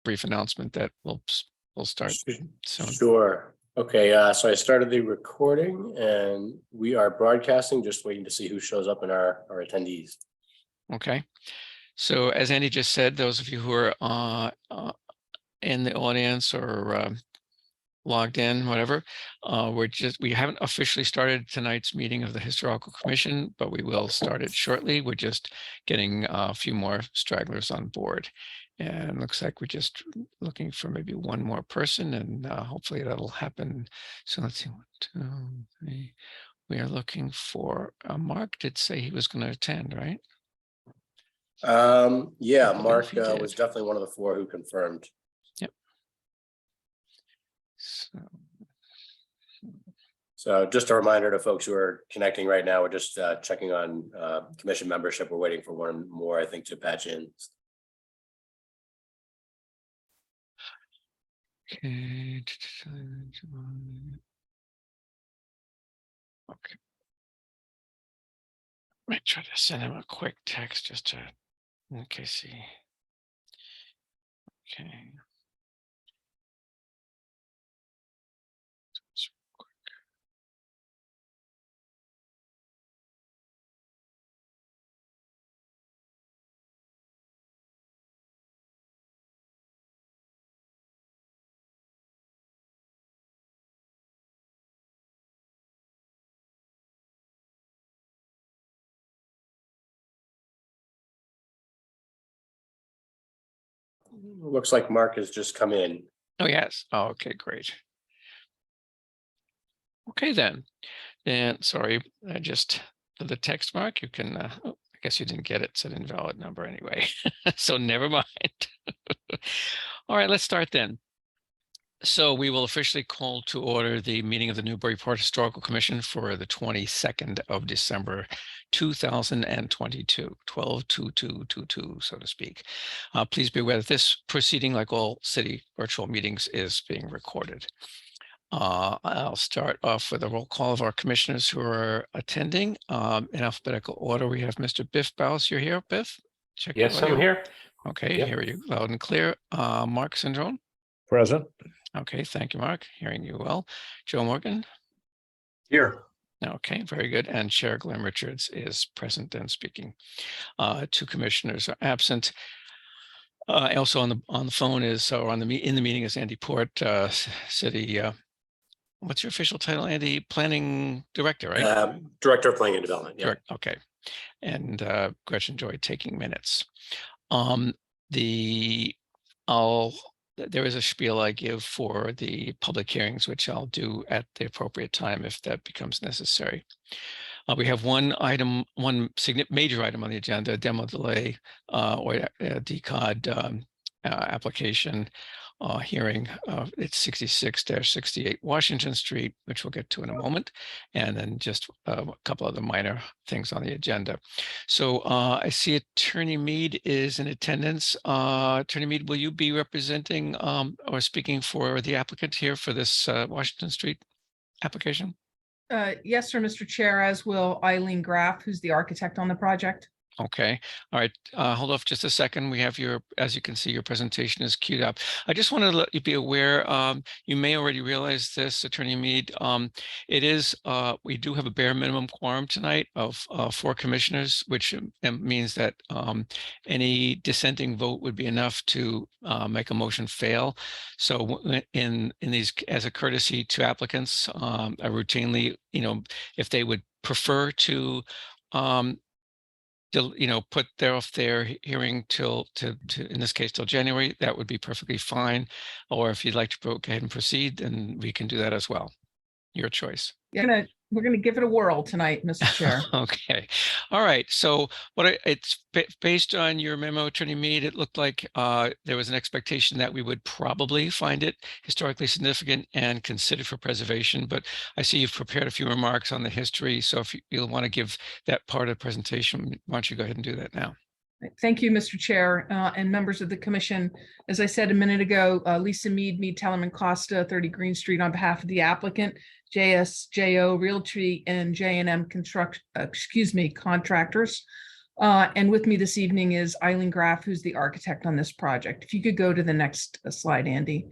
brief announcement that we'll start soon. Sure. Okay, so I started the recording and we are broadcasting, just waiting to see who shows up in our attendees. Okay. So as Andy just said, those of you who are in the audience or logged in, whatever, we haven't officially started tonight's meeting of the Historical Commission, but we will start it shortly. We're just getting a few more stragglers on board. And looks like we're just looking for maybe one more person, and hopefully that'll happen. So let's see, 1, 2, 3. We are looking for Mark did say he was going to attend, right? Yeah, Mark was definitely one of the 4 who confirmed. Yep. So just a reminder to folks who are connecting right now, we're just checking on commission membership. We're waiting for one more, I think, to patch in. Okay. Okay. I might try to send him a quick text just to, in case he. Okay. Looks like Mark has just come in. Oh, yes. Oh, okay, great. Okay, then. And sorry, I just the text mark. You can, I guess you didn't get it. It's an invalid number anyway. So never mind. All right, let's start then. So we will officially call to order the meeting of the Newburyport Historical Commission for the 22nd of December, 2022, 12/22/22, so to speak. Please be aware that this proceeding, like all city virtual meetings, is being recorded. I'll start off with a roll call of our commissioners who are attending in alphabetical order. We have Mr. Biff Baus. You're here, Biff? Check yes, I'm here. Okay, yep. Here you loud and clear. Mark Syndrome. Present. Okay, thank you, Mark. Hearing you well. Joe Morgan. Here. Okay, very good. And Chair Glenn Richards is present and speaking. 2 commissioners are absent. Also on the phone is, or in the meeting is Andy Port, City. What's your official title, Andy? Planning Director, right? Director of Planning and Development. Yeah. Okay. And Gretchen Joy taking minutes. There is a spiel I give for the public hearings, which I'll do at the appropriate time if that becomes necessary. We have one major item on the agenda, demo delay or DCOD application hearing. It's 66-68 Washington Street, which we'll get to in a moment, and then just a couple other minor things on the agenda. So I see Attorney Mead is in attendance. Attorney Mead, will you be representing or speaking for the applicant here for this Washington Street application? Yes, sir, Mr. Chair, as will Eileen Graff, who's the architect on the project. Okay. All right. Hold off just a second. We have as you can see, your presentation is queued up. I just want to let you be aware, you may already realize this, Attorney Mead. We do have a bare minimum quorum tonight of 4 commissioners, which means that any dissenting vote would be enough to make a motion fail. So in these, as a courtesy to applicants, I routinely, if they would prefer to put their hearing to in this case till January, that would be perfectly fine. Or if you'd like to go ahead and proceed, then we can do that as well. Your choice. Yeah, we're gonna give it a whirl tonight, Mr. Chair. Okay. All right. So it's based on your memo, Attorney Mead, it looked like there was an expectation that we would probably find it historically significant and considered for preservation. But I see you've prepared a few remarks on the history. So if you'll want to give that part of the presentation, why don't you go ahead and do that now? Thank you, Mr. Chair, and members of the commission. As I said a minute ago, Lisa Mead, Tellerman Costa, 30 Green Street, on behalf of the applicant, JSJO Realty and J&M contractors. And with me this evening is Eileen Graff, who's the architect on this project. If you could go to the next slide, Andy.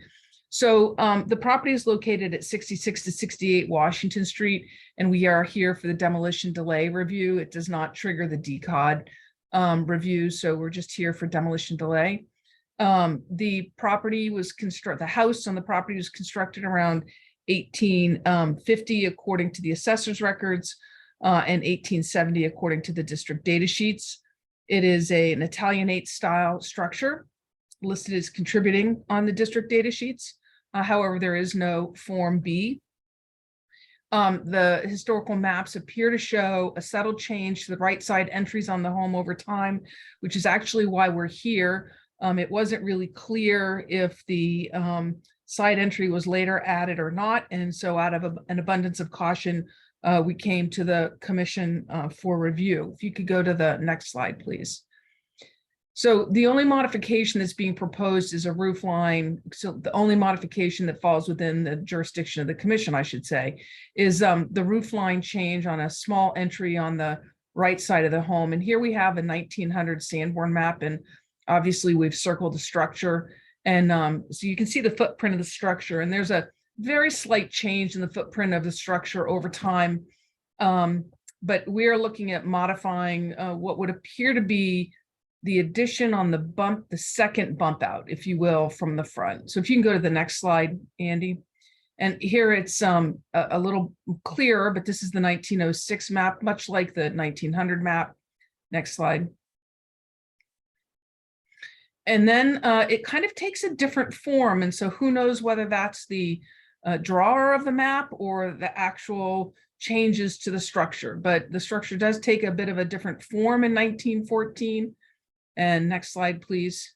So the property is located at 66 to 68 Washington Street, and we are here for the demolition delay review. It does not trigger the DCOD review, so we're just here for demolition delay. The property was the house on the property was constructed around 1850 according to the assessor's records, and 1870 according to the district data sheets. It is an Italianate style structure listed as contributing on the district data sheets. However, there is no Form B. The historical maps appear to show a subtle change to the right side entries on the home over time, which is actually why we're here. It wasn't really clear if the side entry was later added or not. And so out of an abundance of caution, we came to the commission for review. If you could go to the next slide, please. So the only modification that's being proposed is a roof line. So the only modification that falls within the jurisdiction of the commission, I should say, is the roof line change on a small entry on the right side of the home. And here we have a 1900 Sanborn map, and obviously we've circled the structure. And so you can see the footprint of the structure, and there's a very slight change in the footprint of the structure over time. But we're looking at modifying what would appear to be the addition on the second bump out, if you will, from the front. So if you can go to the next slide, Andy. And here it's a little clearer, but this is the 1906 map, much like the 1900 map. Next slide. And then it kind of takes a different form. And so who knows whether that's the drawer of the map or the actual changes to the structure. But the structure does take a bit of a different form in 1914. And next slide, please.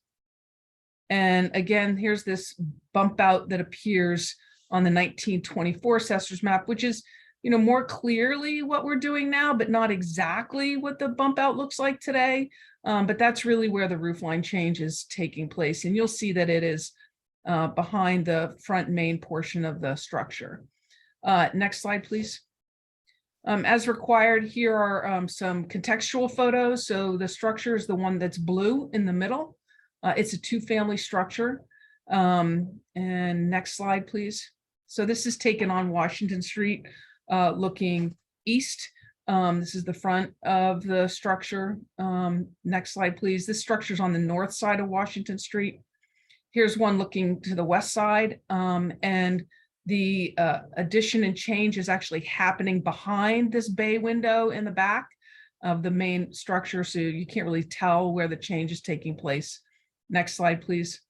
And again, here's this bump out that appears on the 1924 assessor's map, which is, more clearly what we're doing now, but not exactly what the bump out looks like today. But that's really where the roof line change is taking place. And you'll see that it is behind the front main portion of the structure. Next slide, please. As required, here are some contextual photos. So the structure is the one that's blue in the middle. It's a two-family structure. And next slide, please. So this is taken on Washington Street, looking east. This is the front of the structure. Next slide, please. This structure is on the north side of Washington Street. Here's one looking to the west side. And the addition and change is actually happening behind this bay window in the back of the main structure. So you can't really tell where the change is taking place. Next slide, please.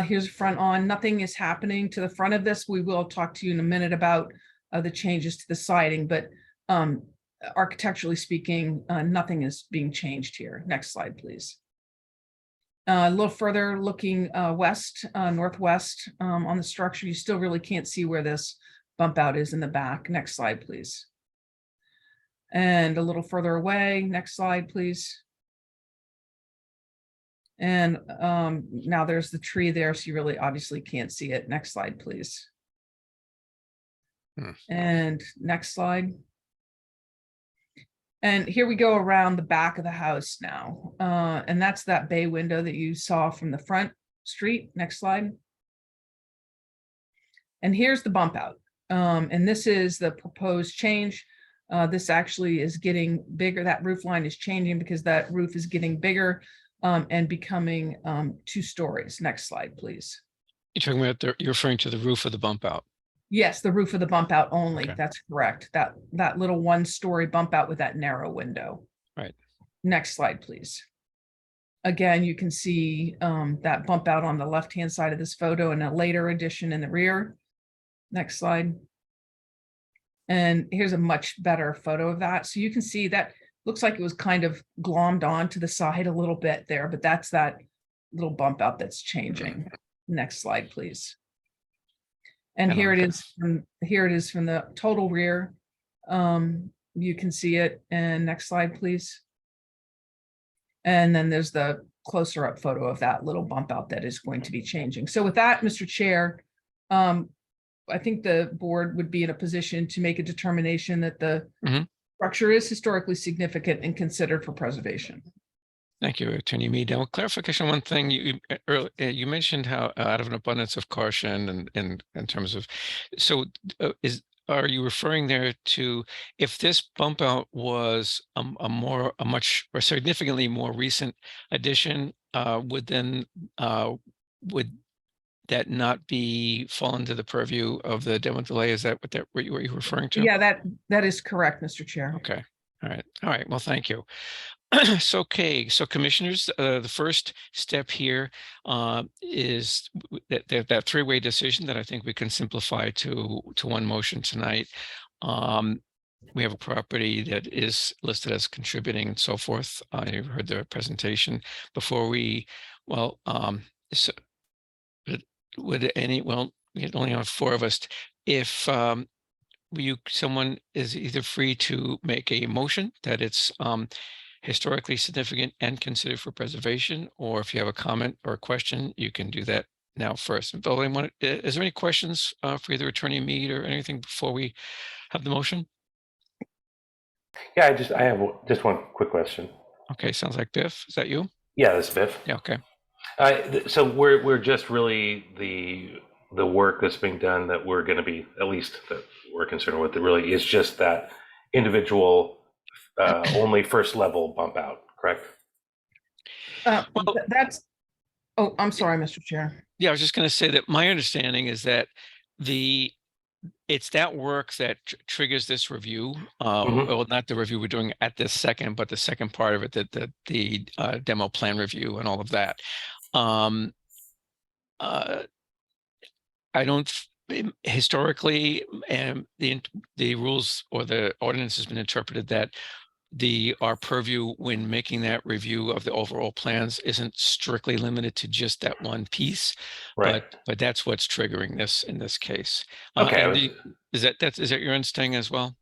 Here's front on. Nothing is happening to the front of this. We will talk to you in a minute about the changes to the siding, but architecturally speaking, nothing is being changed here. Next slide, please. A little further looking west, northwest on the structure, you still really can't see where this bump out is in the back. Next slide, please. And a little further away, next slide, please. And now there's the tree there, so you really obviously can't see it. Next slide, please. And next slide. And here we go around the back of the house now. And that's that bay window that you saw from the front street. Next slide. And here's the bump out. And this is the proposed change. This actually is getting bigger. That roof line is changing because that roof is getting bigger and becoming 2 stories. Next slide, please. You're talking about you're referring to the roof of the bump out. Yes, the roof of the bump out only. Okay. That's correct. That little 1-story bump out with that narrow window. Right. Next slide, please. Again, you can see that bump out on the left-hand side of this photo and a later addition in the rear. Next slide. And here's a much better photo of that. So you can see that looks like it was kind of glommed onto the side a little bit there, but that's that little bump out that's changing. Next slide, please. And here it is from the total rear. You can see it. And next slide, please. And then there's the closer up photo of that little bump out that is going to be changing. So with that, Mr. Chair, I think the board would be in a position to make a determination that the Structure is historically significant and considered for preservation. Thank you, Attorney Mead. Now, clarification, one thing you mentioned how out of an abundance of caution and in terms of, so are you referring there to if this bump out was a much or significantly more recent addition, would that not be fall into the purview of the demo delay? Is that what you were referring to? Yeah, that is correct, Mr. Chair. Okay. All right. Well, thank you. So, okay, so commissioners, the first step here is that three-way decision that I think we can simplify to one motion tonight. We have a property that is listed as contributing and so forth. You've heard the presentation before we, well, so would any, well, we only have four of us. If someone is either free to make a motion that it's historically significant and considered for preservation, or if you have a comment or a question, you can do that now first. Bill, is there any questions for either Attorney Mead or anything before we have the motion? Yeah, I have just one quick question. Okay, sounds like Biff. Is that you? Yeah, this is Biff. Yeah, okay. So we're just really the work that's being done that we're going to be, at least that we're concerned with, it really is just that individual only first level bump out, correct? Well, Oh, I'm sorry, Mr. Chair. Yeah, I was just going to say that my understanding is that it's that work that triggers this review. Well, not the review we're doing at this second, but the second part of it, the demo plan review and all of that. I don't historically, the rules or the ordinance has been interpreted that our purview when making that review of the overall plans isn't strictly limited to just that one piece, Right. but that's what's triggering this in this case. Okay. Is that your understanding as well?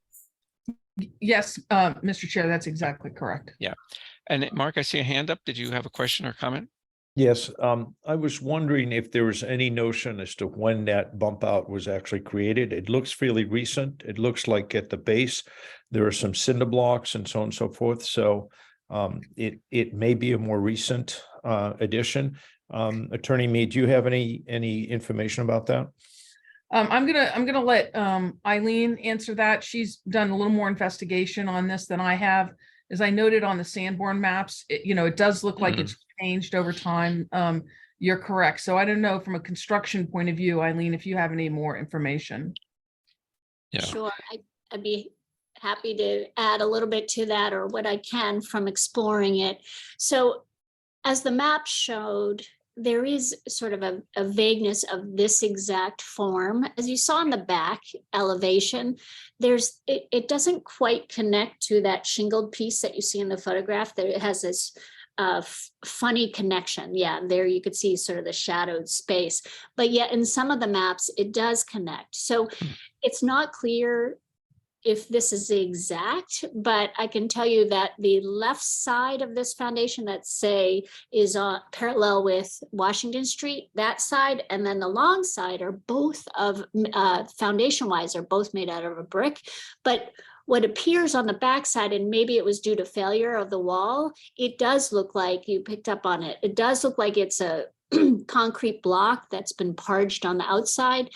Yes, Mr. Chair, that's exactly correct. Yeah. And Mark, I see a hand up. Did you have a question or comment? Yes, I was wondering if there was any notion as to when that bump out was actually created. It looks fairly recent. It looks like at the base, there are some cinder blocks and so on and so forth. So it may be a more recent addition. Attorney Mead, do you have any information about that? I'm gonna let Eileen answer that. She's done a little more investigation on this than I have. As I noted on the Sanborn maps, it does look like it's changed over time. You're correct. So I don't know from a construction point of view, Eileen, if you have any more information. Yeah. Sure, I'd be happy to add a little bit to that, or what I can from exploring it. So as the map showed, there is sort of a vagueness of this exact form. As you saw in the back elevation, it doesn't quite connect to that shingled piece that you see in the photograph. There it has this funny connection. Yeah, there you could see sort of the shadowed space, but yet in some of the maps it does connect. So it's not clear if this is exact, but I can tell you that the left side of this foundation that say is parallel with Washington Street, that side, and then the long side are both of foundation wise are both made out of a brick. But what appears on the backside, and maybe it was due to failure of the wall, it does look like, you picked up on it, it does look like it's a concrete block that's been parged on the outside.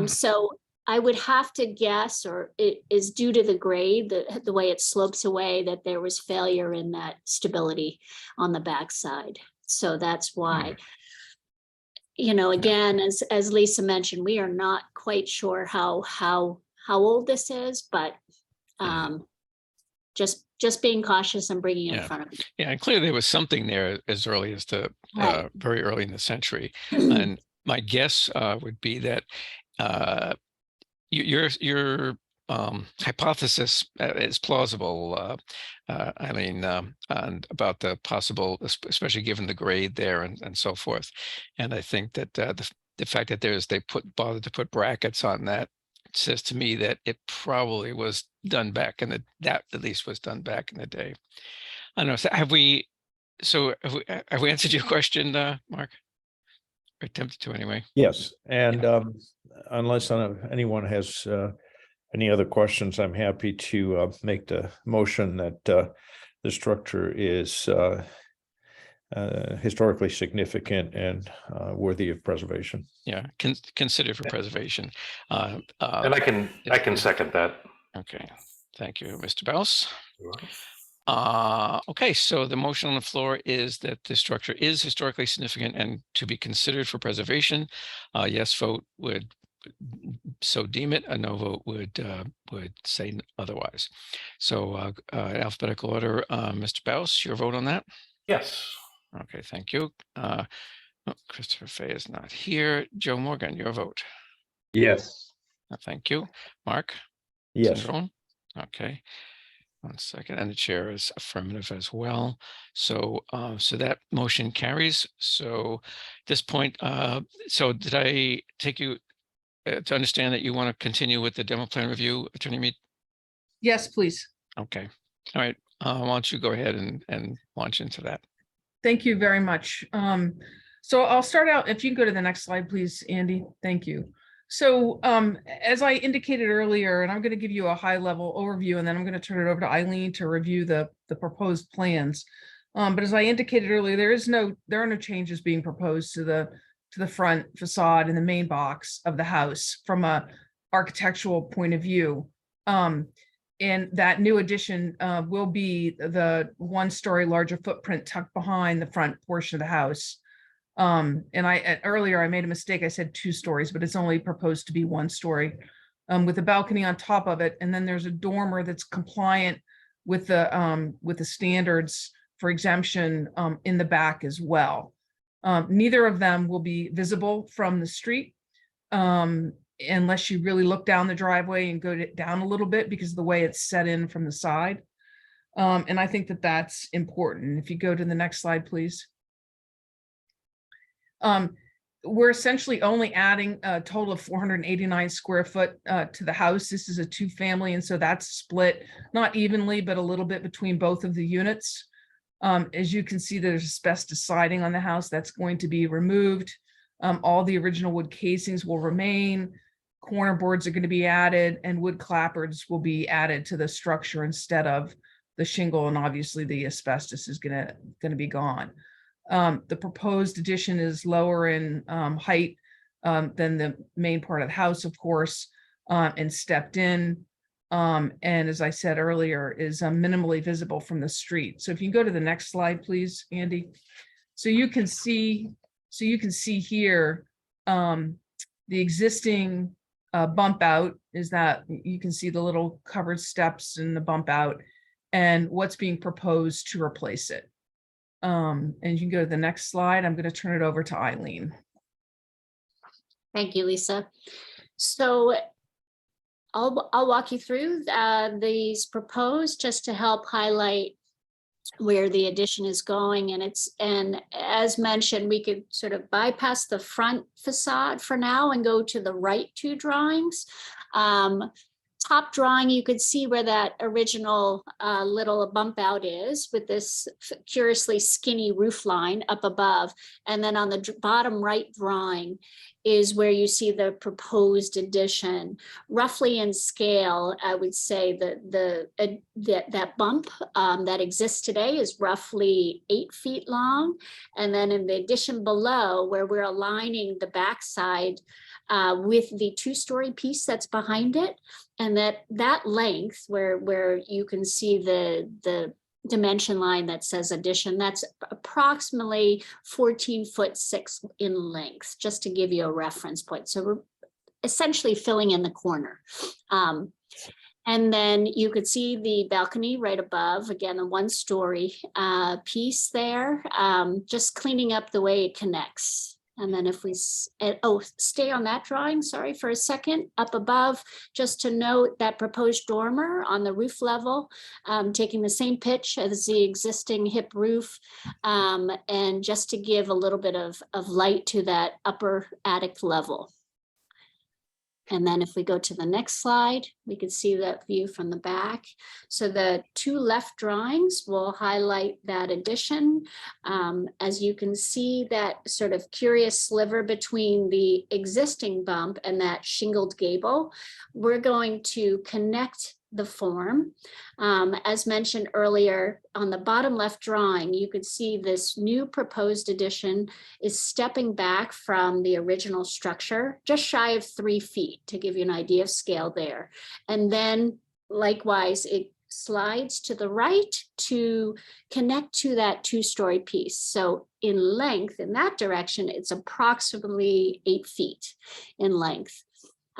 So I would have to guess, or it is due to the grade, the way it slopes away, that there was failure in that stability on the backside. So that's why, again, as Lisa mentioned, we are not quite sure how old this is, but just being cautious and bringing it in front of you. Yeah, and clearly there was something there as early as very early in the century. And my guess would be that your hypothesis is plausible, Eileen, and about the possible, especially given the grade there and so forth. And I think that the fact that they bothered to put brackets on that says to me that it probably was done back in that at least was done back in the day. I don't know. So have we answered your question, Mark? Or attempted to anyway. Yes, and unless anyone has Any other questions? I'm happy to make the motion that the structure is historically significant and worthy of preservation. Yeah, consider for preservation. And I can second that. Okay, thank you, Mr. Baus. Okay, so the motion on the floor is that the structure is historically significant and to be considered for preservation. Yes vote would so deem it. A no vote would say otherwise. So alphabetical order, Mr. Baus, your vote on that? Yes. Okay, thank you. Oh, Christopher Fay is not here. Joe Morgan, your vote. Yes. Thank you. Mark? Yes. Syndrome? Okay. 1 second, and the chair is affirmative as well. So, so that motion carries. So at this point, so did I take you to understand that you want to continue with the demo plan review, Attorney Mead? Yes, please. Okay. All right. Why don't you go ahead and launch into that? Thank you very much. So I'll start out, if you can go to the next slide, please, Andy. Thank you. So as I indicated earlier, and I'm going to give you a high level overview, and then I'm going to turn it over to Eileen to review the proposed plans. But as I indicated earlier, there are no changes being proposed to the front facade and the main box of the house from a architectural point of view. And that new addition will be the 1-story larger footprint tucked behind the front portion of the house. And earlier I made a mistake. I said 2 stories, but it's only proposed to be 1 story with a balcony on top of it. And then there's a dormer that's compliant with the standards for exemption in the back as well. Neither of them will be visible from the street. Unless you really look down the driveway and go down a little bit because of the way it's set in from the side. And I think that that's important. If you go to the next slide, please. We're essentially only adding a total of 489 square foot to the house. This is a 2-family, and so that's split, not evenly, but a little bit between both of the units. As you can see, there's asbestos siding on the house that's going to be removed. All the original wood casings will remain. Corner boards are going to be added, and wood clapboards will be added to the structure instead of the shingle, and obviously the asbestos is going to be gone. The proposed addition is lower in height than the main part of the house, of course, and stepped in. And as I said earlier, is minimally visible from the street. So if you can go to the next slide, please, Andy. So you can see here the existing bump out is that you can see the little covered steps in the bump out and what's being proposed to replace it. And you can go to the next slide. I'm going to turn it over to Eileen. Thank you, Lisa. So I'll walk you through these proposed just to help highlight where the addition is going. And as mentioned, we could sort of bypass the front facade for now and go to the right 2 drawings. Top drawing, you could see where that original little bump out is with this curiously skinny roof line up above. And then on the bottom right drawing is where you see the proposed addition. Roughly in scale, I would say that bump that exists today is roughly 8 feet long. And then in the addition below, where we're aligning the backside with the 2-story piece that's behind it, and that length where you can see the dimension line that says addition, that's approximately 14'6" in length, just to give you a reference point. So we're essentially filling in the corner. And then you could see the balcony right above, again, a 1-story piece there, just cleaning up the way it connects. And then if we, stay on that drawing, sorry, for a second, up above, just to note that proposed dormer on the roof level, taking the same pitch as the existing hip roof, and just to give a little bit of light to that upper attic level. And then if we go to the next slide, we can see that view from the back. So the two left drawings will highlight that addition. As you can see, that sort of curious sliver between the existing bump and that shingled gable, we're going to connect the form. As mentioned earlier, on the bottom left drawing, you could see this new proposed addition is stepping back from the original structure, just shy of 3 feet, to give you an idea of scale there. And then likewise, it slides to the right to connect to that 2-story piece. So in length, in that direction, it's approximately 8 feet in length.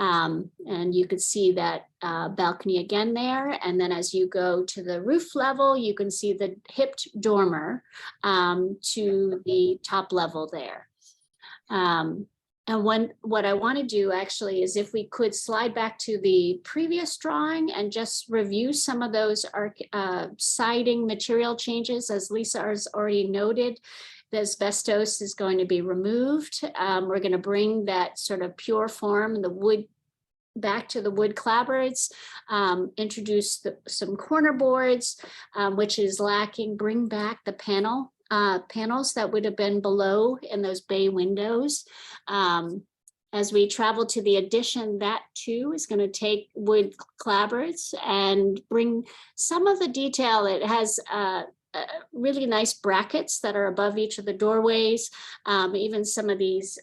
And you could see that balcony again there. And then as you go to the roof level, you can see the hipped dormer to the top level there. And what I want to do actually is if we could slide back to the previous drawing and just review some of those siding material changes, as Lisa has already noted. The asbestos is going to be removed. We're going to bring that sort of pure form, the wood, back to the wood clapboards, introduce some corner boards, which is lacking, bring back the panels that would have been below in those bay windows. As we travel to the addition, that too is going to take wood clapboards and bring some of the detail. It has really nice brackets that are above each of the doorways, even some of these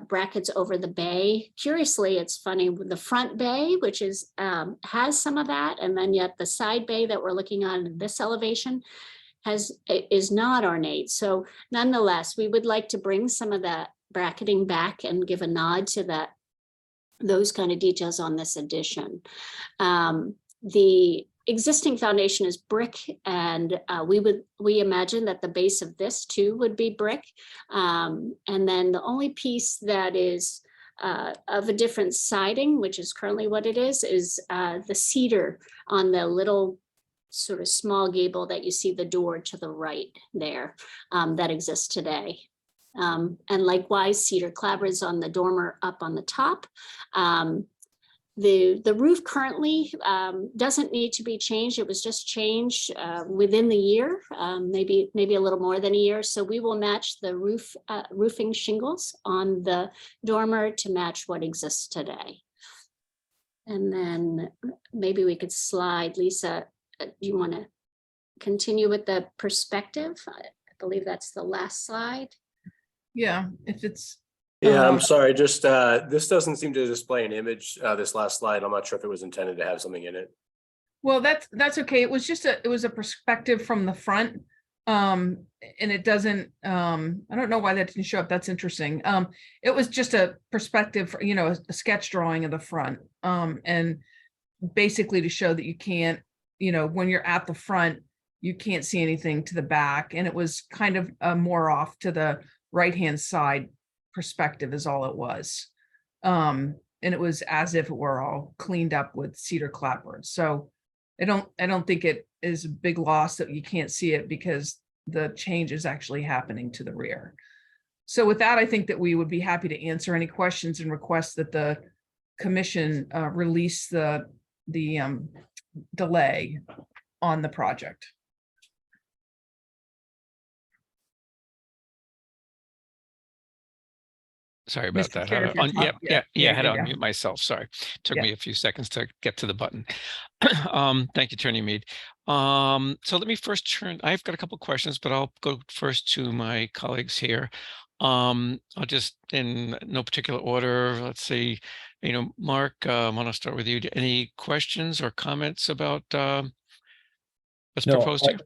brackets over the bay. Curiously, it's funny, the front bay, which is has some of that, and then yet the side bay that we're looking on in this elevation is not ornate. So nonetheless, we would like to bring some of that bracketing back and give a nod to those kind of details on this addition. The existing foundation is brick, and we imagine that the base of this too would be brick. And then the only piece that is of a different siding, which is currently what it is the cedar on the little sort of small gable that you see the door to the right there that exists today. And likewise, cedar clapboards on the dormer up on the top. The roof currently doesn't need to be changed. It was just changed within the year, maybe a little more than a year. So we will match the roofing shingles on the dormer to match what exists today. And then maybe we could slide, Lisa, do you want to continue with the perspective? I believe that's the last slide. Yeah, if it's. Yeah, I'm sorry, just this doesn't seem to display an image, this last slide. I'm not sure if it was intended to have something in it. Well, that's okay. It was just it was a perspective from the front. And it doesn't, I don't know why that didn't show up. That's interesting. It was just a perspective, a sketch drawing of the front. And basically to show that you can't, when you're at the front, you can't see anything to the back. And it was kind of more off to the right-hand side perspective is all it was. And it was as if it were all cleaned up with cedar clapboards. So I don't think it is a big loss that you can't see it because the change is actually happening to the rear. So with that, I think that we would be happy to answer any questions and request that the commission release the delay on the project. Sorry about Mr. that. Chair, if you're talking- I had to yeah. unmute myself. Sorry. Took Yeah. me a few seconds to get to the button. Thank you, Attorney Mead. So let me first I've got a couple of questions, but I'll go first to my colleagues here. I'll just, in no particular order, let's see, Mark, I want to start with you. Any questions or comments about what's proposed here?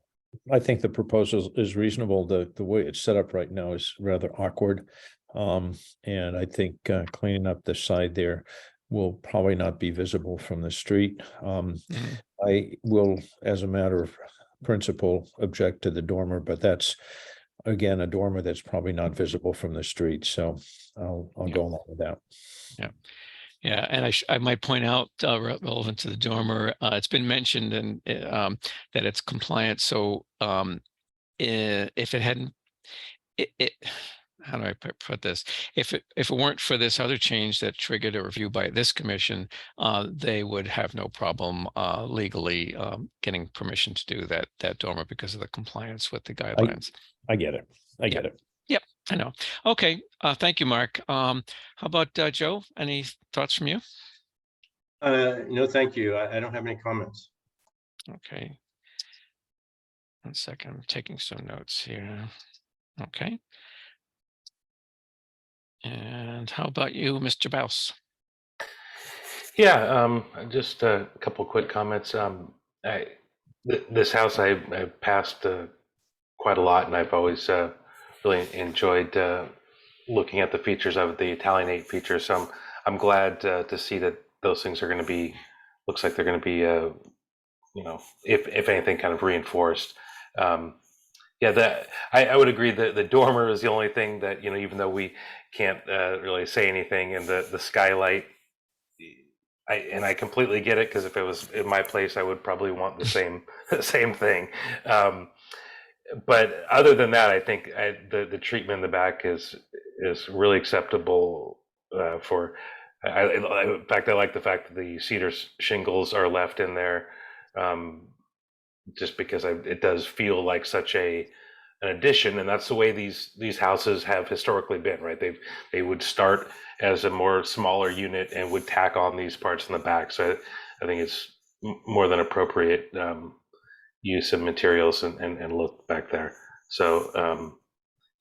I think the proposal is reasonable. The way it's set up right now is rather awkward. And I think cleaning up the side there will probably not be visible from the street. I will, as a matter of principle, object to the dormer, but that's, again, a dormer that's probably not visible from the street. So I'll go along with that. Yeah. Yeah, and I might point out relevant to the dormer, it's been mentioned and that it's compliant. So if it hadn't, how do I put this? If it weren't for this other change that triggered a review by this commission, they would have no problem legally getting permission to do that dormer because of the compliance with the guidelines. I get it. I get it. Yep, I know. Okay, thank you, Mark. How about Joe? Any thoughts from you? No, thank you. I don't have any comments. Okay. 1 second, I'm taking some notes here. Okay. And how about you, Mr. Bouse? Yeah, just a couple quick comments. This house I passed quite a lot, and I've always really enjoyed looking at the features of it, the Italianate features. So I'm glad to see that those things are going to be, looks like they're going to be, you know, if anything, kind of reinforced. Yeah, that I would agree that the dormer is the only thing that, you know, even though we can't really say anything, and the skylight, I completely get it, because if it was in my place, I would probably want the same thing. But other than that, I think the treatment in the back is really acceptable for. In fact, I like the fact that the cedar shingles are left in there, just because it does feel like such an addition, and that's the way these houses have historically been, right? They would start as a more smaller unit and would tack on these parts in the back. So I think it's more than appropriate use of materials and look back there. So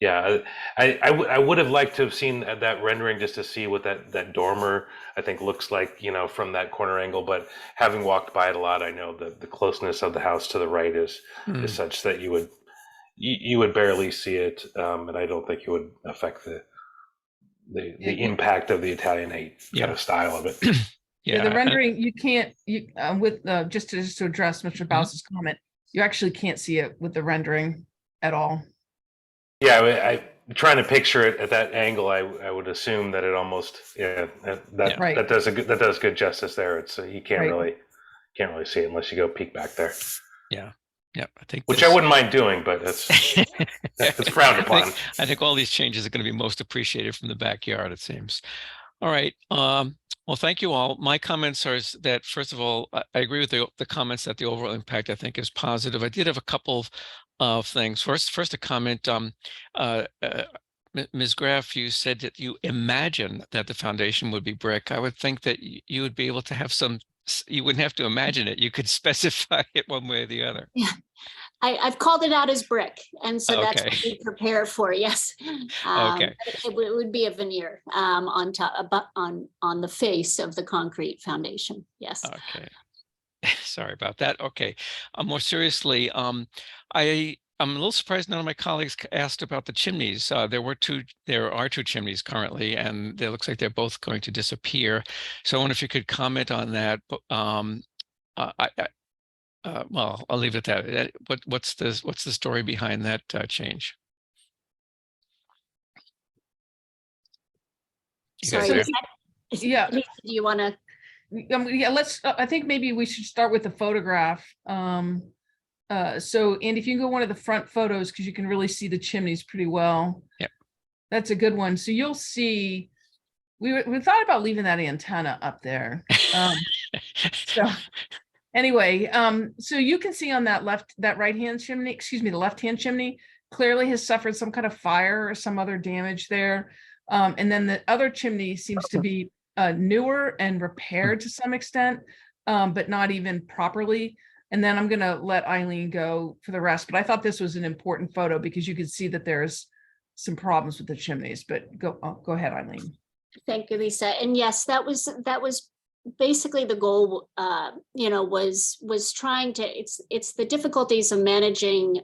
yeah, I would have liked to have seen that rendering just to see what that dormer, I think, looks like, you know, from that corner angle. But having walked by it a lot, I know that the closeness of the house to the right is such that you would barely see it, and I don't think it would affect the impact of the Italianate kind of style of it. Yeah, the rendering, you can't, with just to address Mr. Bouse's comment, you actually can't see it with the rendering at all. Yeah, I'm trying to picture it at that angle. I would assume that it almost, that does good justice there. It's you can't really see it unless you go peek back there. Yeah, I think, which I wouldn't mind doing, but it's frowned upon. I think all these changes are going to be most appreciated from the backyard, it seems. All right. Well, thank you all. My comments are that, first of all, I agree with the comments that the overall impact, I think, is positive. I did have a couple of things. First a comment. Ms. Graff, you said that you imagine that the foundation would be brick. I would think that you would be able to have you wouldn't have to imagine it. You could specify it one way or the other. Yeah. I've called it out as brick, and so that's what we prepare for. Yes. Okay. It would be a veneer on top, on the face of the concrete foundation. Yes. Okay. Sorry about that. Okay. More seriously, I'm a little surprised none of my colleagues asked about the chimneys. There are two chimneys currently, and it looks like they're both going to disappear. So I wonder if you could comment on that. Well, I'll leave it at that. What's the story behind that change? Sorry. Yeah. Do you want to? Yeah, let's. I think maybe we should start with the photograph. So, Andy, if you can go one of the front photos, because you can really see the chimneys pretty well. Yep. That's a good one. So you'll see. We thought about leaving that antenna up there. So. Anyway, so you can see on that right-hand chimney, excuse me, the left-hand chimney clearly has suffered some kind of fire or some other damage there. And then the other chimney seems to be newer and repaired to some extent, but not even properly. And then I'm going to let Eileen go for the rest. But I thought this was an important photo because you could see that there's some problems with the chimneys. But go ahead, Eileen. Thank you, Lisa. And yes, that was basically the goal, was trying to, it's the difficulties of managing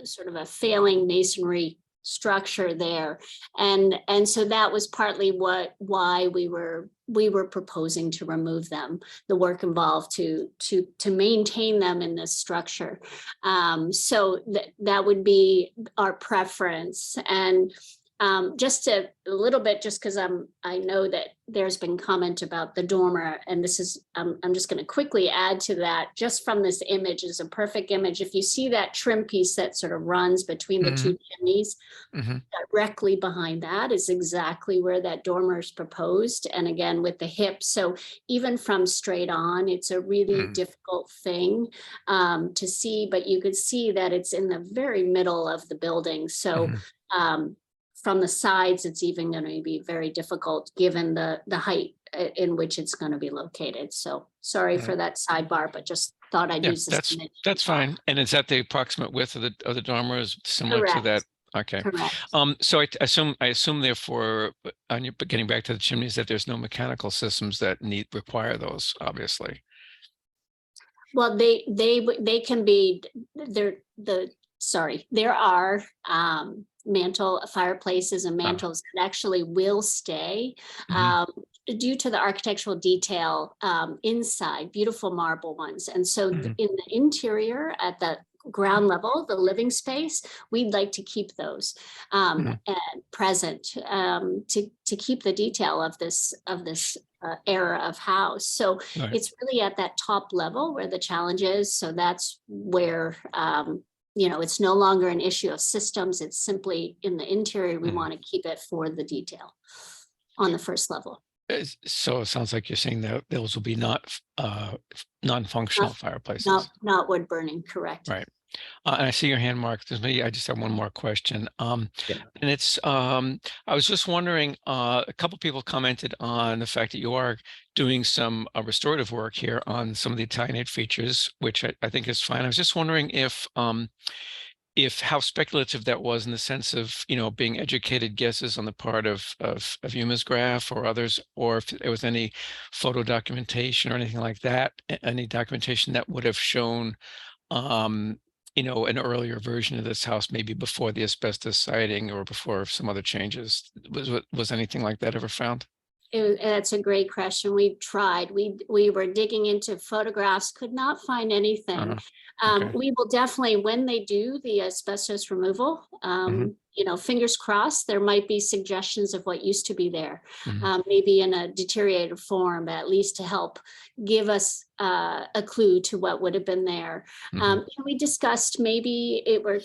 sort of a failing masonry structure there. And so that was partly why we were proposing to remove them, the work involved to maintain them in this structure. So that would be our preference. And just a little bit, just because I know that there's been comment about the dormer, and this is, I'm just going to quickly add to that. Just from this image is a perfect image. If you see that trim piece that sort of runs between the two chimneys, directly behind that is exactly where that dormer is proposed. And again, with the hip, so even from straight on, it's a really difficult thing to see, but you could see that it's in the very middle of the building. So from the sides, it's even going to be very difficult given the height in which it's going to be located. So sorry for that sidebar, but just thought I'd use this. That's fine. And is that the approximate width of the dormer is similar to that? Okay. Correct. So I assume therefore, but getting back to the chimneys, that there's no mechanical systems that require those, obviously. Well, they can be there are mantle fireplaces and mantles that actually will stay due to the architectural detail inside, beautiful marble ones. And so in the interior at the ground level, the living space, we'd like to keep those present to keep the detail of this era of house. So it's really at that top level where the challenge is. So that's where it's no longer an issue of systems. It's simply in the interior. We want to keep it for the detail on the first level. So it sounds like you're saying that those will be non-functional fireplaces. Not wood burning, correct. Right. And I see your hand, Mark. I just have one more question. And it's, I was just wondering, a couple people commented on the fact that you are doing some restorative work here on some of the Italianate features, which I think is fine. I was just wondering if how speculative that was in the sense of, being educated guesses on the part of Yuma's graph or others, or if there was any photo documentation or anything like that, any documentation that would have shown, an earlier version of this house, maybe before the asbestos siding or before some other changes. Was anything like that ever found? That's a great question. We tried. We were digging into photographs, could not find anything. Okay. We will definitely, when they do the asbestos removal, fingers crossed, there might be suggestions of what used to be there, maybe in a deteriorated form, but at least to help give us a clue to what would have been there. We discussed maybe it were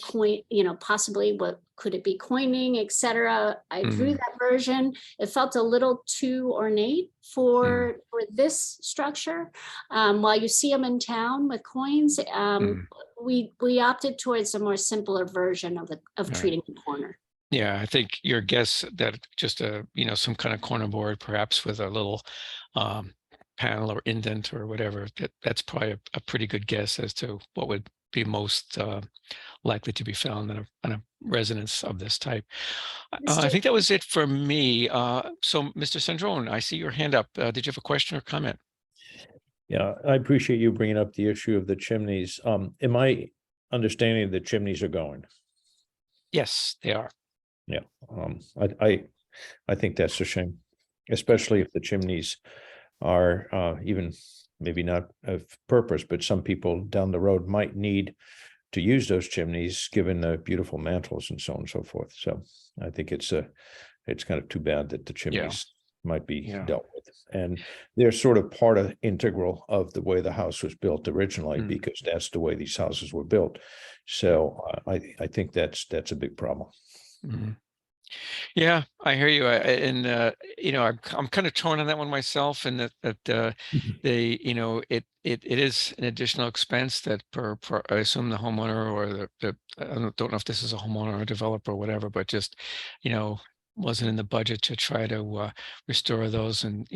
possibly what could it be, coining, etc. I drew that version. It felt a little too ornate for this structure. While you see them in town with coins, we opted towards a more simpler version of treating the corner. Yeah, I think your guess that just some kind of corner board, perhaps with a little panel or indent or whatever, that's probably a pretty good guess as to what would be most likely to be found in a residence of this type. I think that was it for me. So, Mr. Sandrone, I see your hand up. Did you have a question or comment? Yeah, I appreciate you bringing up the issue of the chimneys. Am I understanding the chimneys are going? Yes, they are. Yeah, I think that's a shame, especially if the chimneys are even maybe not of purpose, but some people down the road might need to use those chimneys given the beautiful mantles and so on and so forth. So I think it's kind of too bad that the chimneys might be dealt with, and they're sort of integral of the way the house was built originally, because that's the way these houses were built. So I think that's a big problem. Yeah, I hear you. I'm kind of torn on that one myself, and that it is an additional expense that per I assume the homeowner or I don't know if this is a homeowner or developer or whatever, but just wasn't in the budget to try to restore those. And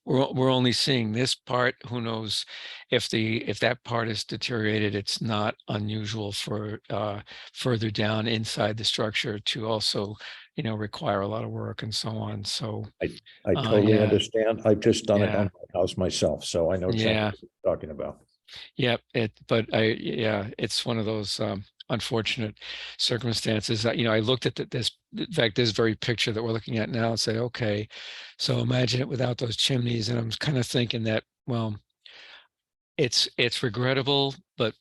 we're only seeing this part. Who knows if that part is deteriorated? It's not unusual for further down inside the structure to also require a lot of work and so on. So I totally understand. I've just done it on my house myself, so I know exactly what you're talking about. Yeah, it's one of those unfortunate circumstances. I looked at this, in fact, this very picture that we're looking at now, and say, okay, so imagine it without those chimneys. And I'm kind of thinking that, well, it's regrettable, but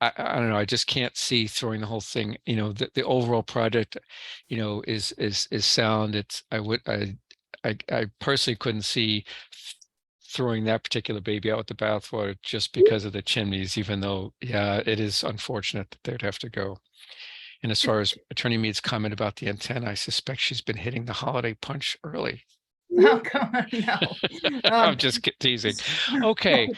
I don't know, I just can't see throwing the whole thing, the overall project, is sound. I personally couldn't see throwing that particular baby out with the bathwater just because of the chimneys, even though, yeah, it is unfortunate that they'd have to go. And as far as Attorney Mead's comment about the antenna, I suspect she's been hitting the holiday punch early. Oh, come on, no. I'm just teasing. Okay.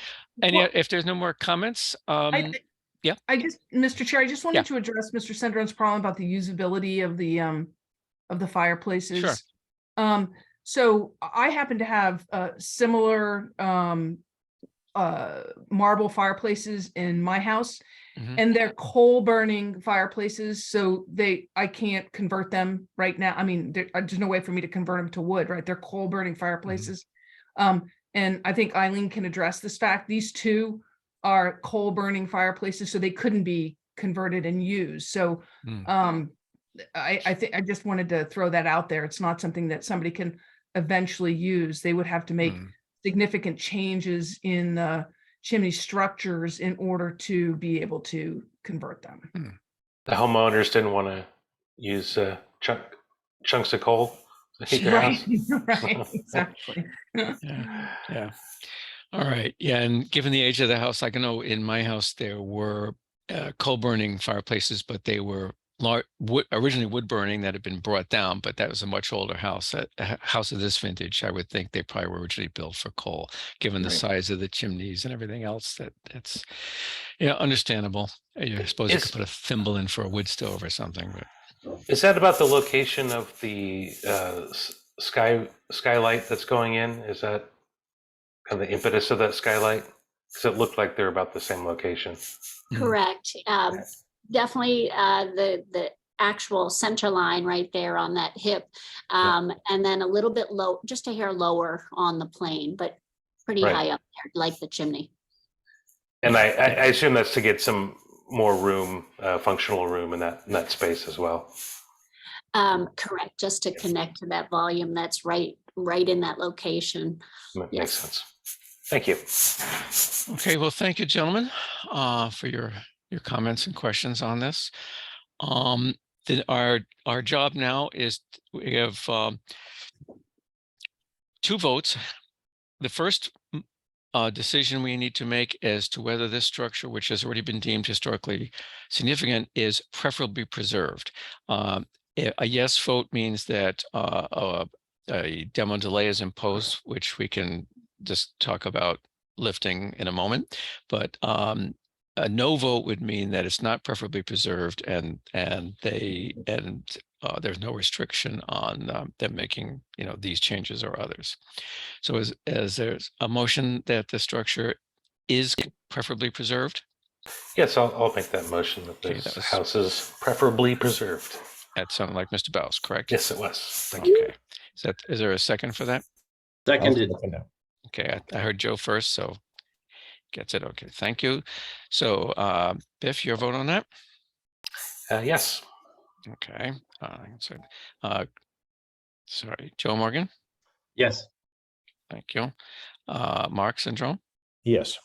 And Well, yet, if there's no more comments, yeah. I just, Mr. Chair, I just Yeah. wanted to address Mr. Sendron's problem about the usability of the fireplaces. Sure. So I happen to have similar marble fireplaces in my house, Mhm. and they're coal burning fireplaces, so I can't convert them right now. I mean, there's no way for me to convert them to wood, right? They're coal burning fireplaces. And I think Eileen can address this fact. These two are coal burning fireplaces, so they couldn't be converted and used. So I think I just wanted to throw that out there. It's not something that somebody can eventually use. They would have to make significant changes in the chimney structures in order to be able to convert them. The homeowners didn't want to use chunks of coal to heat their Right, house. right, exactly. Yeah. All right. Yeah. And given the age of the house, I can know in my house there were coal burning fireplaces, but they were originally wood burning that had been brought down, but that was a much older house. A house of this vintage, I would think they probably were originally built for coal, given the Right. size of the chimneys and everything else. That's understandable. I suppose you could put a thimble in for a wood stove or something. But Is that about the location of the skylight that's going in? Is that kind of the impetus of that skylight? Because it looked like they're about the same location. Correct. Definitely the actual center line right there on that hip. And then a little bit low, just a hair lower on the plane, but pretty Right. high up there, like the chimney. And I assume that's to get some more room, functional room in that space as well. Correct, just to connect to that volume that's right in that location. Makes Yes. sense. Thank you. Okay, well, thank you, gentlemen, for your comments and questions on this. Our job now is we have 2 votes. The first decision we need to make as to whether this structure, which has already been deemed historically significant, is preferably preserved. A yes vote means that a demo delay is imposed, which we can just talk about lifting in a moment. But a no vote would mean that it's not preferably preserved, and there's no restriction on them making these changes or others. So as there's a motion that the structure is preferably preserved. Yes, I'll make that motion that Okay, this house is preferably preserved. That sounded like Mr. Baus, correct? Yes, it was. Thank you. Okay. Is there a second for that? Seconded. Okay, I heard Joe first, so gets it. Okay, thank you. So Biff, your vote on that? Yes. Okay. Sorry, Joe Morgan. Yes. Thank you. Mark Syndrome. Yes.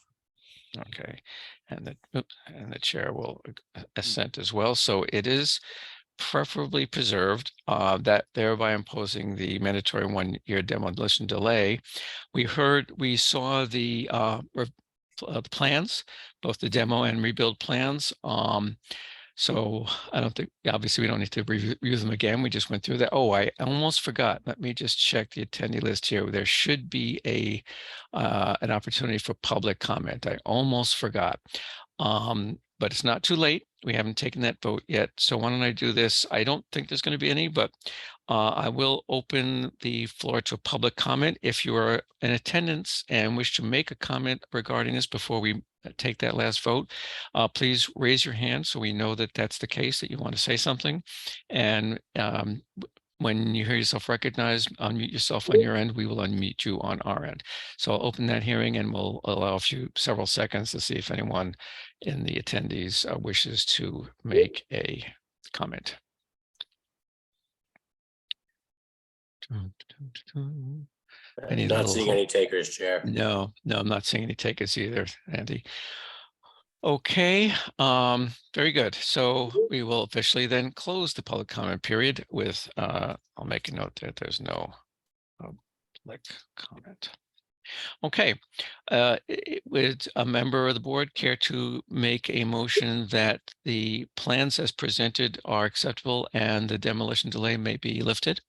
Okay, and the chair will assent as well. So it is preferably preserved, that thereby imposing the mandatory 1-year demolition delay. We saw the plans, both the demo and rebuild plans. So I don't think, obviously we don't need to review them again. We just went through that. Oh, I almost forgot. Let me just check the attendee list here. There should be an opportunity for public comment. I almost forgot. But it's not too late. We haven't taken that vote yet. So why don't I do this? I don't think there's going to be any, but I will open the floor to public comment. If you are in attendance and wish to make a comment regarding this before we take that last vote, please raise your hand so we know that that's the case, that you want to say something. And when you hear yourself recognized, unmute yourself on your end. We will unmute you on our end. So I'll open that hearing and we'll allow several seconds to see if anyone in the attendees wishes to make a comment. Not seeing any takers, Chair. No, I'm not seeing any takers either, Andy. Okay, very good. So we will officially then close the public comment period with, I'll make a note that there's no public comment. Okay, would a member of the board care to make a motion that the plans as presented are acceptable and the demolition delay may be lifted?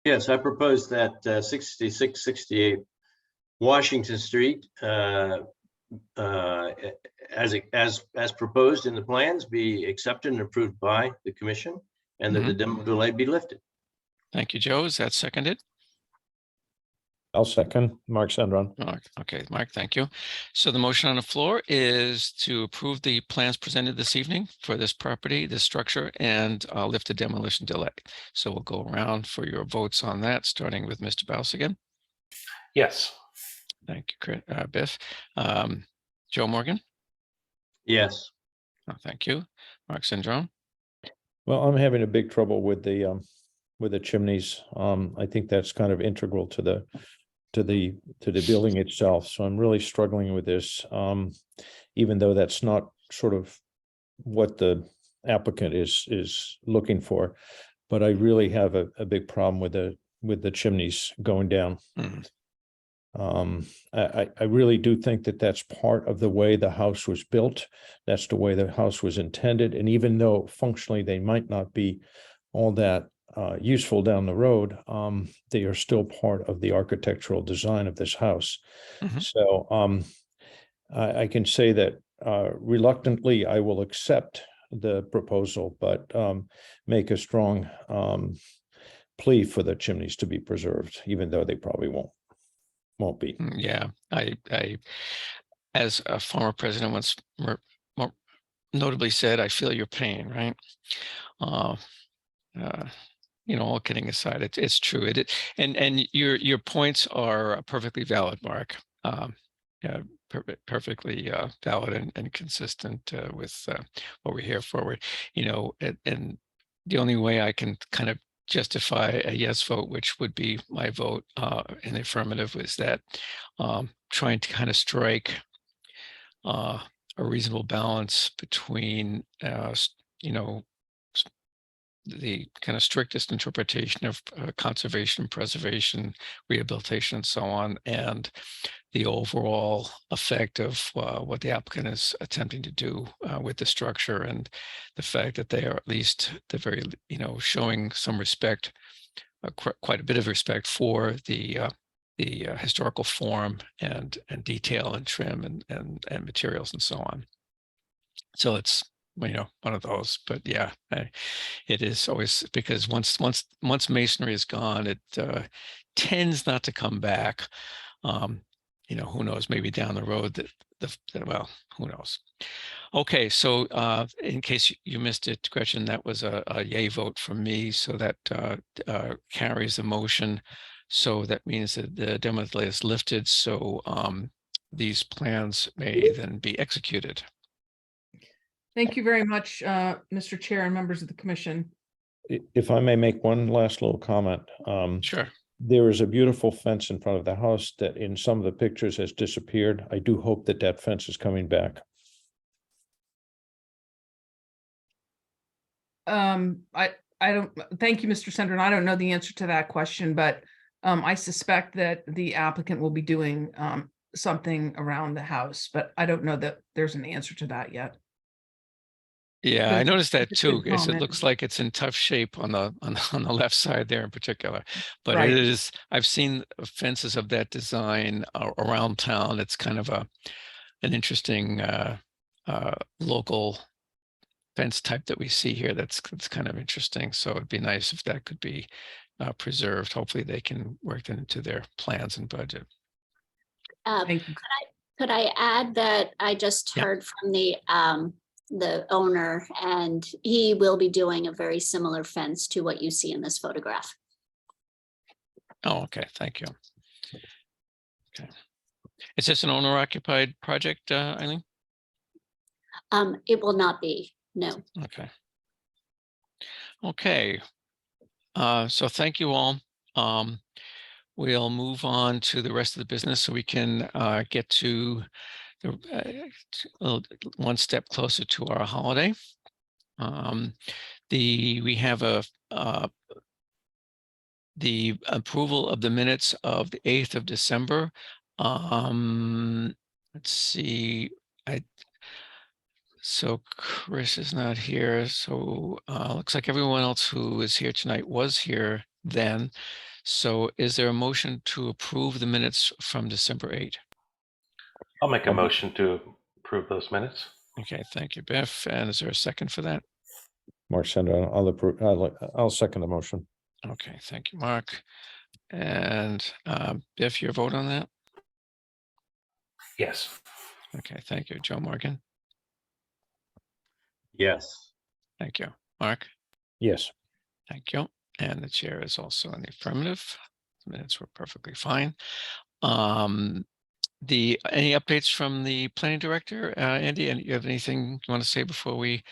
Yes, I propose that 6668 Washington Street, as proposed in the plans, be accepted and approved by the commission, and that the demo delay be lifted. Thank you, Joe. Is that seconded? I'll second Mark Sendron. Mark, okay, Mark, thank you. So the motion on the floor is to approve the plans presented this evening for this property, this structure, and lift the demolition delay. So we'll go around for your votes on that, starting with Mr. Bouse again. Yes. Thank you, Biff. Joe Morgan? Yes. Oh, thank you. Mark Sendron? Well, I'm having a big trouble with the chimneys. I think that's kind of integral to the building itself. So I'm really struggling with this, even though that's not sort of what the applicant is looking for. But I really have a big problem with the chimneys going down. I really do think that that's part of the way the house was built. That's the way the house was intended. And even though functionally they might not be all that useful down the road, they are still part of the architectural design of this house. So I can say that reluctantly I will accept the proposal, but make a strong plea for the chimneys to be preserved, even though they probably won't be. Yeah, I as a former president once more notably said, I feel your pain, right? All kidding aside, it's true. And your points are perfectly valid, Mark. Yeah, perfectly valid and consistent with what we're here for. And the only way I can kind of justify a yes vote, which would be my vote in the affirmative, was that trying to kind of strike a reasonable balance between the kind of strictest interpretation of conservation, preservation, rehabilitation, and so on, and the overall effect of what the applicant is attempting to do with the structure, and the fact that they are at least showing some respect, quite a bit of respect for the historical form and detail and trim and materials and so on. So it's one of those, but yeah, it is always, because once masonry is gone, it tends not to come back. Who knows, maybe down the road well, who knows. Okay, so in case you missed it, Gretchen, that was a yay vote from me, so that carries the motion. So that means that the demo delay is lifted, so these plans may then be executed. Thank you very much, Mr. Chair and members of the commission. If I may make one last little comment. Sure. There is a beautiful fence in front of the house that in some of the pictures has disappeared. I do hope that fence is coming back. I don't, thank you, Mr. Sendron. I don't know the answer to that question, but I suspect that the applicant will be doing something around the house, but I don't know that there's an answer to that yet. Yeah, I noticed that It's a good too. It comment. looks like it's in tough shape on the left side there in particular. But Right. it is, I've seen fences of that design around town. It's kind of an interesting local fence type that we see here. That's kind of interesting. So it'd be nice if that could be preserved. Hopefully they can work that into their plans and budget. Thank you. Could I add that I just heard from the owner, and he will be doing a very similar fence to what you see in this photograph. Oh, okay. Thank you. Okay. Is this an owner occupied project, Eileen? It will not be, no. Okay. Okay. So thank you all. we'll move on to the rest of the business so we can get to one step closer to our holiday. We have the approval of the minutes of the 8th of December. Let's see, so Chris is not here. So looks like everyone else who is here tonight was here then. So is there a motion to approve the minutes from December 8th? I'll make a motion to approve those minutes. Okay, thank you, Biff. And is there a second for that? Mark Sender, I'll second the motion. Okay, thank you, Mark. And Biff, your vote on that? Yes. Okay, thank you. Joe Morgan? Yes. Thank you. Mark? Yes. Thank you. And the chair is also in the affirmative. The minutes were perfectly fine. Any updates from the planning director? Andy, and you have anything you want to say before we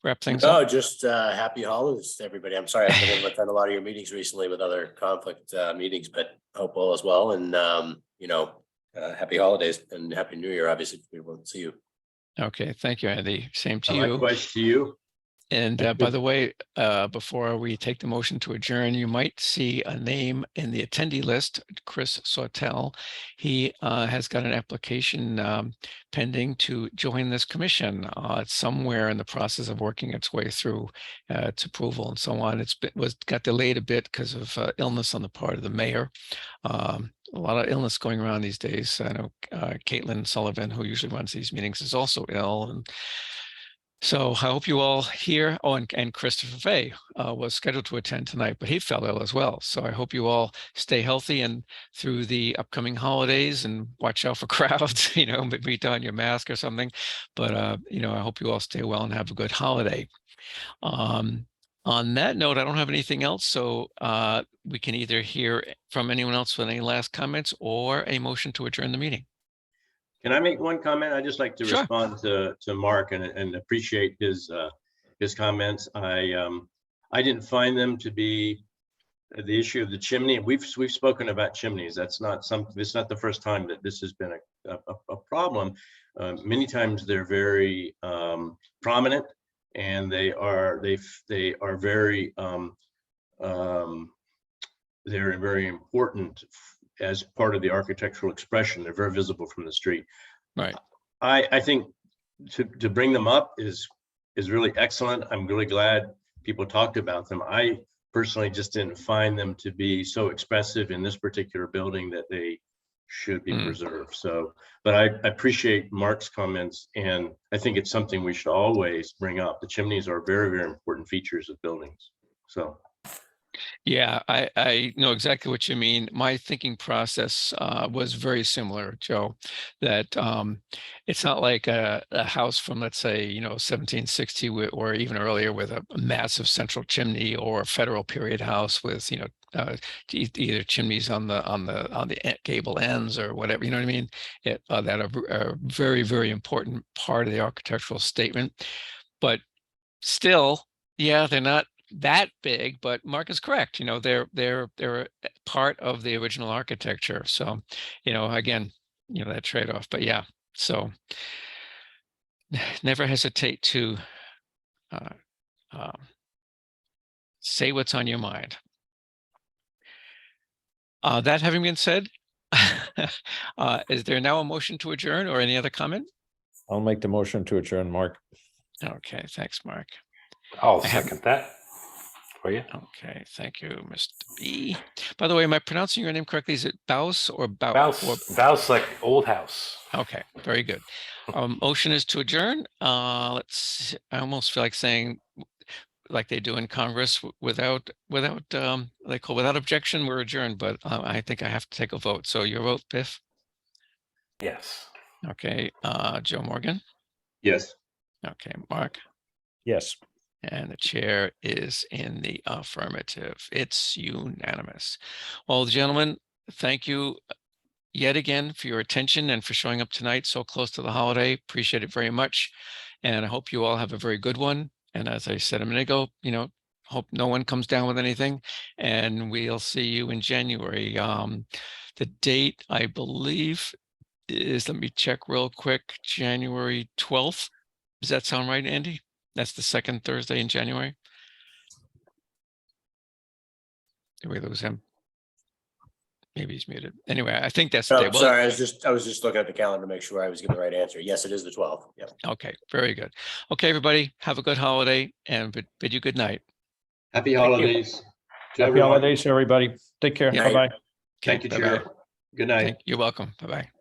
wrap things No, up? just happy holidays to everybody. I'm sorry I've been able to attend a lot of your meetings recently with other conflict meetings, but hope all is well. And happy holidays and happy New Year. Obviously, if we won't see you. Okay, thank you, Andy. Same to you. Likewise to you. And by the way, before we take the motion to adjourn, you might see a name in the attendee list, Chris Sautel. He has got an application pending to join this commission. It's somewhere in the process of working its way through its approval and so on. Got delayed a bit because of illness on the part of the mayor. A lot of illness going around these days. I know Caitlin Sullivan, who usually runs these meetings, is also ill. And so I hope you all here. Oh, and Christopher Fay was scheduled to attend tonight, but he fell ill as well. So I hope you all stay healthy and through the upcoming holidays and watch out for crowds, maybe don your mask or something. But, I hope you all stay well and have a good holiday. On that note, I don't have anything else. So we can either hear from anyone else with any last comments or a motion to adjourn the meeting. Can I make one comment? I'd just like to Sure. respond to Mark and appreciate his comments. I didn't find them to be the issue of the chimney. We've spoken about chimneys. It's not the first time that this has been a problem. Many times they're very prominent, and they are very they're very important as part of the architectural expression. They're very visible from the street. Right. I think to bring them up is really excellent. I'm really glad people talked about them. I personally just didn't find them to be so expressive in this particular building that they should be preserved. So, but I appreciate Mark's comments, and I think it's something we should always bring up. The chimneys are very, very important features of buildings. So. Yeah, I know exactly what you mean. My thinking process was very similar, Joe, that it's not like a house from, let's say, 1760 or even earlier with a massive central chimney, or a federal period house with, either chimneys on the gable ends or whatever, you know what I mean? That are a very, very important part of the architectural statement. But still, yeah, they're not that big, but Mark is correct. They're part of the original architecture. So, again, that trade-off. But yeah, so never hesitate to say what's on your mind. That having been said, is there now a motion to adjourn or any other comment? I'll make the motion to adjourn, Mark. Okay, thanks, Mark. I'll second that for you. Okay, thank you, Mr. B. By the way, am I pronouncing your name correctly? Is it Baus or Baus? Baus like old house. Okay, very good. Motion is to adjourn. I almost feel like saying, like they do in Congress, without objection, we're adjourned. But I think I have to take a vote. So your vote, Biff? Yes. Okay, Joe Morgan? Yes. Okay, Mark? Yes. And the chair is in the affirmative. It's unanimous. Well, gentlemen, thank you yet again for your attention and for showing up tonight so close to the holiday. Appreciate it very much. And I hope you all have a very good one. And as I said a minute ago, hope no one comes down with anything, and we'll see you in January. The date, I believe, is, let me check real quick, January 12th. Does that sound right, Andy? That's the second Thursday in January. Did we lose him? Maybe he's muted. Anyway, I think that's the No, day. Well, sorry, I was just looking at the calendar to make sure I was giving the right answer. Yes, it is the 12th. Yeah. okay, very good. Okay, everybody, have a good holiday and bid you good night. Happy you. holidays to Happy everyone. holidays, everybody. Take care. Yeah. Bye-bye. Thank you, Bye-bye. Chair. Good night. You're welcome. Bye-bye.